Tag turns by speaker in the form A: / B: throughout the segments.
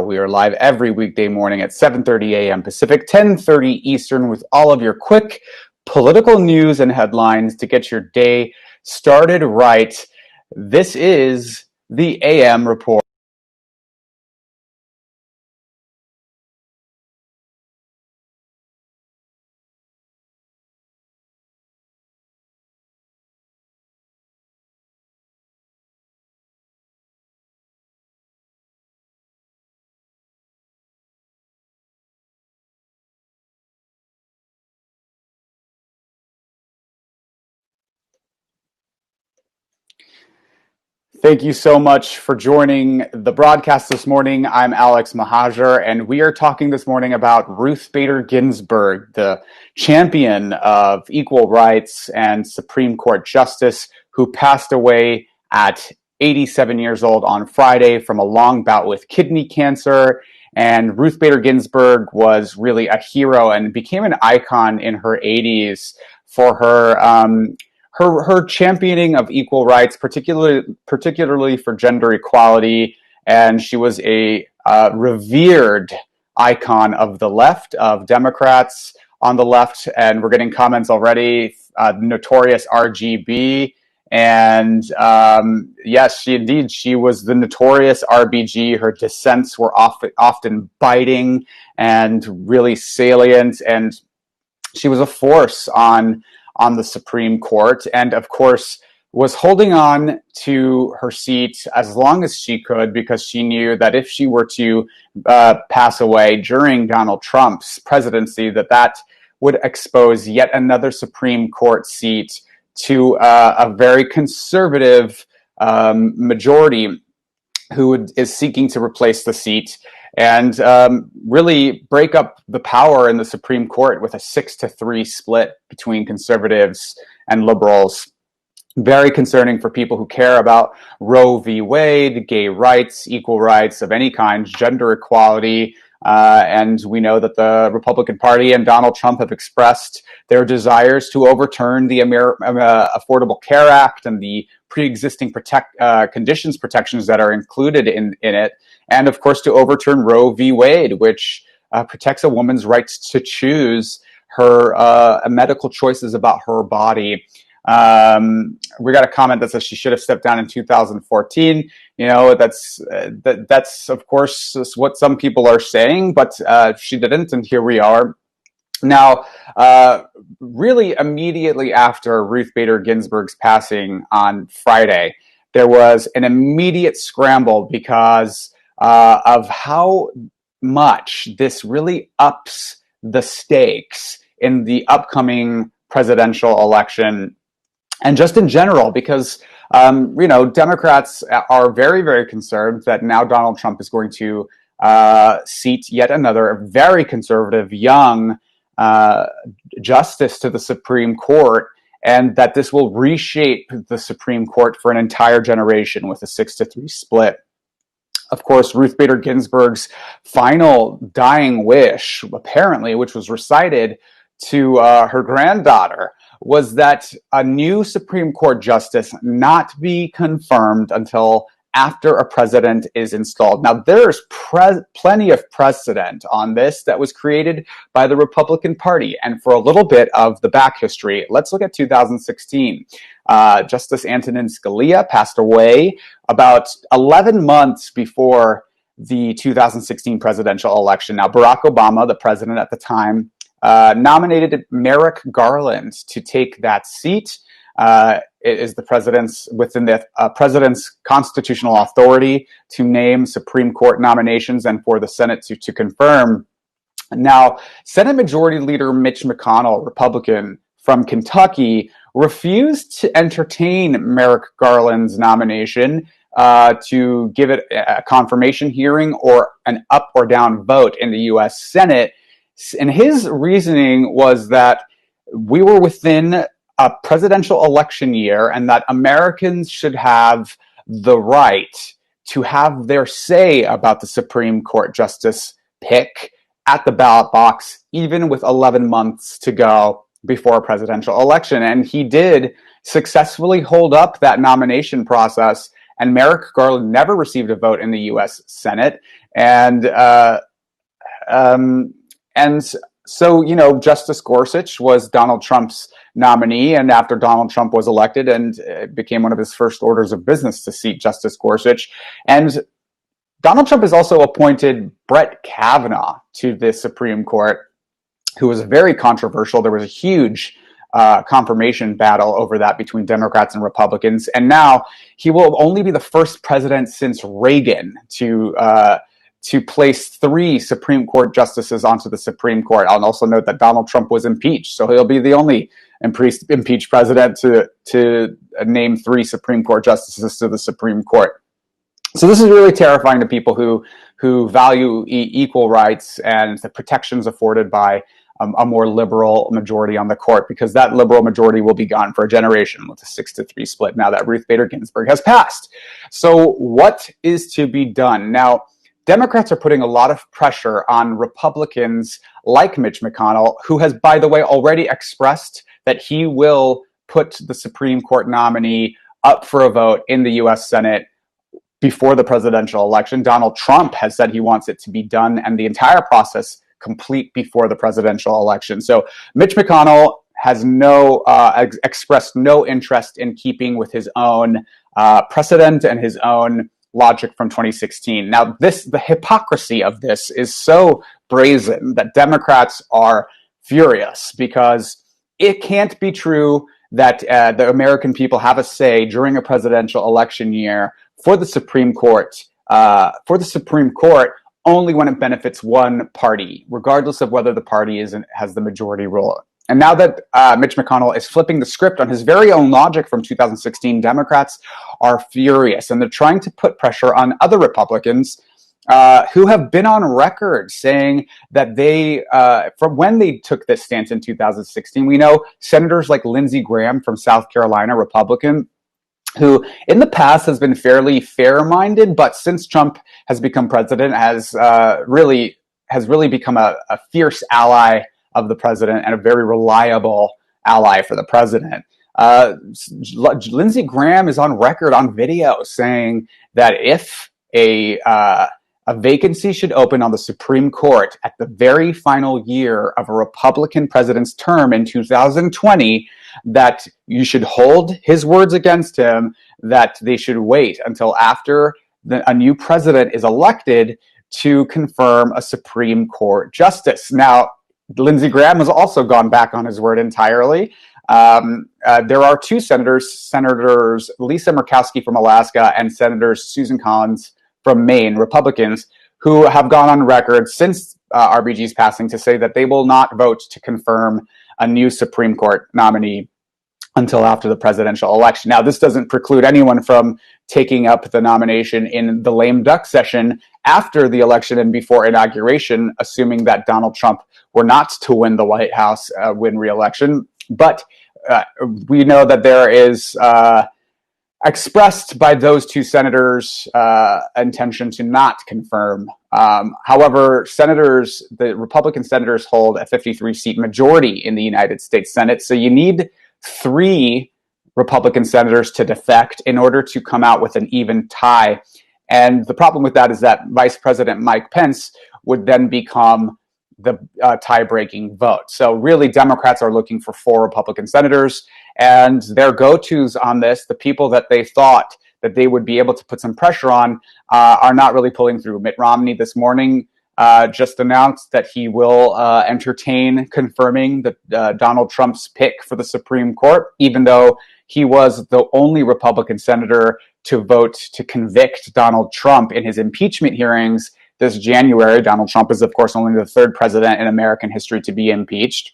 A: We are live every weekday morning at 7:30 a.m. Pacific, 10:30 Eastern, with all of your quick political news and headlines to get your day started right. This is the AM Report. Thank you so much for joining the broadcast this morning. I'm Alex Mahajer, and we are talking this morning about Ruth Bader Ginsburg, the champion of equal rights and Supreme Court justice, who passed away at 87 years old on Friday from a long bout with kidney cancer. And Ruth Bader Ginsburg was really a hero and became an icon in her 80s for her championing of equal rights, particularly for gender equality. And she was a revered icon of the left, of Democrats on the left. And we're getting comments already, notorious RGB. And yes, she was the notorious RBG. Her dissents were often biting and really salient. And she was a force on the Supreme Court, and of course was holding on to her seat as long as she could, because she knew that if she were to pass away during Donald Trump's presidency, that would expose yet another Supreme Court seat to a very conservative majority who is seeking to replace the seat and really break up the power in the Supreme Court with a 6-3 split between conservatives and liberals. Very concerning for people who care about Roe v. Wade, gay rights, equal rights of any kind, gender equality. And we know that the Republican Party and Donald Trump have expressed their desires to overturn the Affordable Care Act and the pre-existing conditions protections that are included in it. And of course, to overturn Roe v. Wade, which protects a woman's rights to choose her medical choices about her body. We got a comment that says she should have stepped down in 2014. You know, that's of course what some people are saying, but she didn't, and here we are. Now, really immediately after Ruth Bader Ginsburg's passing on Friday, there was an immediate scramble because of how much this really ups the stakes in the upcoming presidential election. And just in general, because, Democrats are very, very concerned that now Donald Trump is going to seat yet another very conservative young justice to the Supreme Court, and that this will reshape the Supreme Court for an entire generation with a 6-3 split. Of course, Ruth Bader Ginsburg's final dying wish, apparently, which was recited to her granddaughter, was that a new Supreme Court justice not be confirmed until after a president is installed. Now, there's plenty of precedent on this that was created by the Republican Party. And for a little bit of the back history, let's look at 2016. Justice Antonin Scalia passed away about 11 months before the 2016 presidential election. Now, Barack Obama, the president at the time, nominated Merrick Garland to take that seat. It is the president's constitutional authority to name Supreme Court nominations and for the Senate to confirm. Now, Senate Majority Leader Mitch McConnell, Republican from Kentucky, refused to entertain Merrick Garland's nomination to give it a confirmation hearing or an up or down vote in the U.S. Senate. And his reasoning was that we were within a presidential election year and that Americans should have the right to have their say about the Supreme Court justice pick at the ballot box, even with 11 months to go before a presidential election. And he did successfully hold up that nomination process and Merrick Garland never received a vote in the U.S. Senate. And so, Justice Gorsuch was Donald Trump's nominee, and after Donald Trump was elected, and it became one of his first orders of business to seat Justice Gorsuch. And Donald Trump has also appointed Brett Kavanaugh to the Supreme Court, who was very controversial. There was a huge confirmation battle over that between Democrats and Republicans. And now he will only be the first president since Reagan to place 3 Supreme Court justices onto the Supreme Court. I'll also note that Donald Trump was impeached, so he'll be the only impeached president to name 3 Supreme Court justices to the Supreme Court. So this is really terrifying to people who value equal rights and the protections afforded by a more liberal majority on the court, because that liberal majority will be gone for a generation with a 6-3 split now that Ruth Bader Ginsburg has passed. So what is to be done? Now, Democrats are putting a lot of pressure on Republicans like Mitch McConnell, who has, by the way, already expressed that he will put the Supreme Court nominee up for a vote in the U.S. Senate before the presidential election. Donald Trump has said he wants it to be done and the entire process complete before the presidential election. So Mitch McConnell has expressed no interest in keeping with his own precedent and his own logic from 2016. Now, the hypocrisy of this is so brazen that Democrats are furious, because it can't be true that the American people have a say during a presidential election year for the Supreme Court. Only when it benefits one party, regardless of whether the party has the majority rule. And now that Mitch McConnell is flipping the script on his very own logic from 2016, Democrats are furious, and they're trying to put pressure on other Republicans who have been on record saying that from when they took this stance in 2016, we know senators like Lindsey Graham from South Carolina, Republican, who in the past has been fairly fair-minded, but since Trump has become president, has really become a fierce ally of the president and a very reliable ally for the president. Lindsey Graham is on record on video saying that if a vacancy should open on the Supreme Court at the very final year of a Republican president's term in 2020, that you should hold his words against him, that they should wait until after a new president is elected to confirm a Supreme Court justice. Now, Lindsey Graham has also gone back on his word entirely. There are 2 Senators Lisa Murkowski from Alaska and Senators Susan Collins from Maine, Republicans, who have gone on record since RBG's passing to say that they will not vote to confirm a new Supreme Court nominee until after the presidential election. Now, this doesn't preclude anyone from taking up the nomination in the lame duck session after the election and before inauguration, assuming that Donald Trump were not to win the White House, win re-election. But we know that there is expressed by those 2 senators intention to not confirm. However, the Republican senators hold a 53-seat majority in the United States Senate, so you need 3 Republican senators to defect in order to come out with an even tie. And the problem with that is that Vice President Mike Pence would then become the tie-breaking vote. So really, Democrats are looking for 4 Republican senators, and their go-tos on this, the people that they thought that they would be able to put some pressure on, are not really pulling through. Mitt Romney this morning just announced that he will entertain confirming Donald Trump's pick for the Supreme Court, even though he was the only Republican senator to vote to convict Donald Trump in his impeachment hearings this January. Donald Trump is, of course, only the 3rd president in American history to be impeached.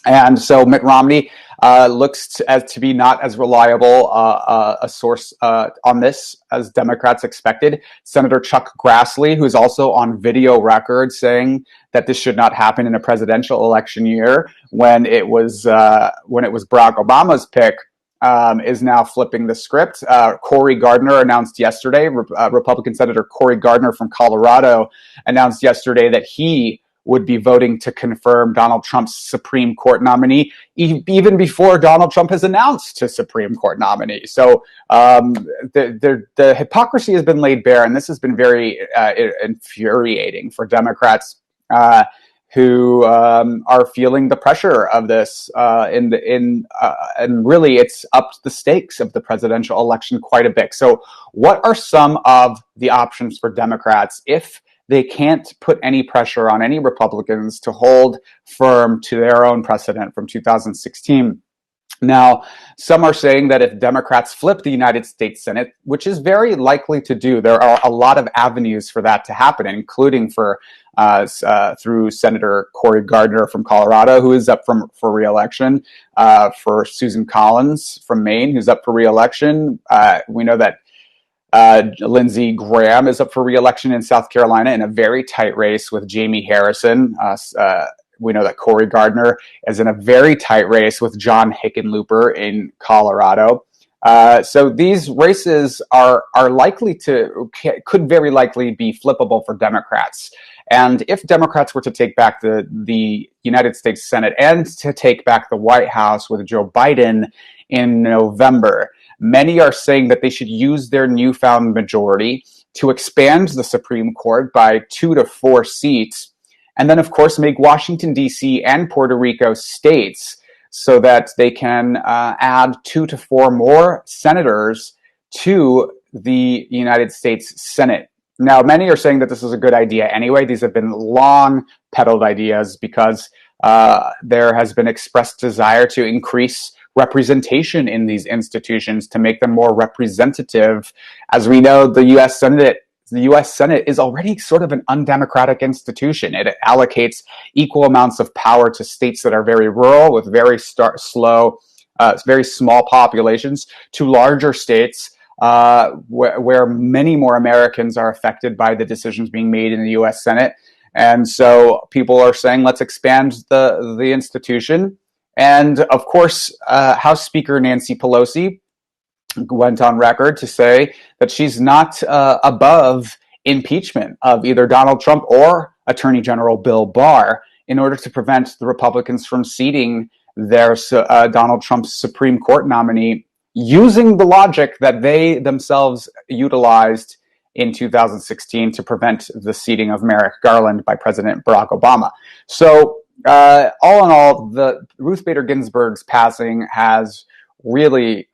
A: And so Mitt Romney looks to be not as reliable a source on this as Democrats expected. Senator Chuck Grassley, who's also on video record saying that this should not happen in a presidential election year when it was Barack Obama's pick, is now flipping the script. Cory Gardner announced yesterday, Republican Senator Cory Gardner from Colorado announced yesterday that he would be voting to confirm Donald Trump's Supreme Court nominee, even before Donald Trump has announced his Supreme Court nominee. So the hypocrisy has been laid bare, and this has been very infuriating for Democrats who are feeling the pressure of this, and really it's upped the stakes of the presidential election quite a bit. So what are some of the options for Democrats if they can't put any pressure on any Republicans to hold firm to their own precedent from 2016? Now, some are saying that if Democrats flip the United States Senate, which is very likely to do, there are a lot of avenues for that to happen, including through Senator Cory Gardner from Colorado, who is up for re-election, for Susan Collins from Maine, who's up for re-election. We know that Lindsey Graham is up for re-election in South Carolina in a very tight race with Jamie Harrison. We know that Cory Gardner is in a very tight race with John Hickenlooper in Colorado. So these races could very likely be flippable for Democrats. And if Democrats were to take back the United States Senate and to take back the White House with Joe Biden in November, many are saying that they should use their newfound majority to expand the Supreme Court by 2 to 4 seats, and then, of course, make Washington, D.C. and Puerto Rico states so that they can add 2 to 4 more senators to the United States Senate. Now, many are saying that this is a good idea anyway. These have been long peddled ideas because there has been expressed desire to increase representation in these institutions to make them more representative. As we know, the U.S. Senate is already sort of an undemocratic institution. It allocates equal amounts of power to states that are very rural with very very small populations, to larger states where many more Americans are affected by the decisions being made in the U.S. Senate. And so people are saying, let's expand the institution. And of course, House Speaker Nancy Pelosi went on record to say that she's not above impeachment of either Donald Trump or Attorney General Bill Barr in order to prevent the Republicans from seating their Donald Trump's Supreme Court nominee, using the logic that they themselves utilized in 2016 to prevent the seating of Merrick Garland by President Barack Obama. So all in all, the Ruth Bader Ginsburg's passing has really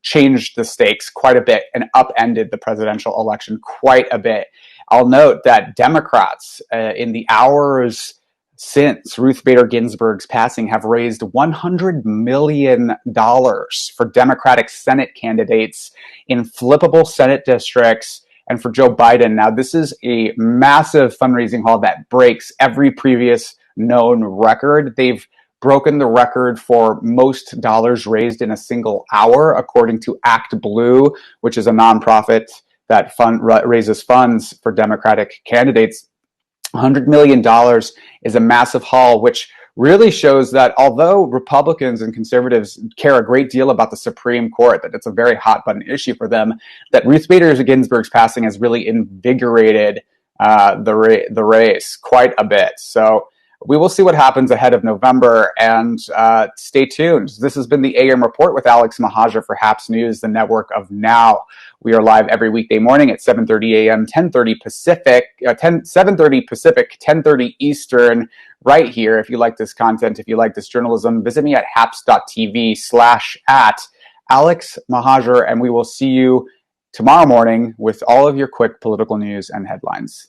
A: changed the stakes quite a bit and upended the presidential election quite a bit. I'll note that Democrats in the hours since Ruth Bader Ginsburg's passing have raised $100 million for Democratic Senate candidates in flippable Senate districts and for Joe Biden. Now, this is a massive fundraising haul that breaks every previous known record. They've broken the record for most dollars raised in a single hour, according to Act Blue, which is a nonprofit that raises funds for Democratic candidates. $100 million is a massive haul, which really shows that although Republicans and conservatives care a great deal about the Supreme Court, that it's a very hot button issue for them, that Ruth Bader Ginsburg's passing has really invigorated the race quite a bit. So we will see what happens ahead of November, and stay tuned. This has been the AM Report with Alex Mahaja for Haps News, the network of now. We are live every weekday morning at 7:30 a.m., 10:30 Pacific, 7:30 Pacific, 10:30 Eastern, right here. If you like this content, if you like this journalism, visit me at haps.tv/@Alex Mahaja, and we will see you tomorrow morning with all of your quick political news and headlines.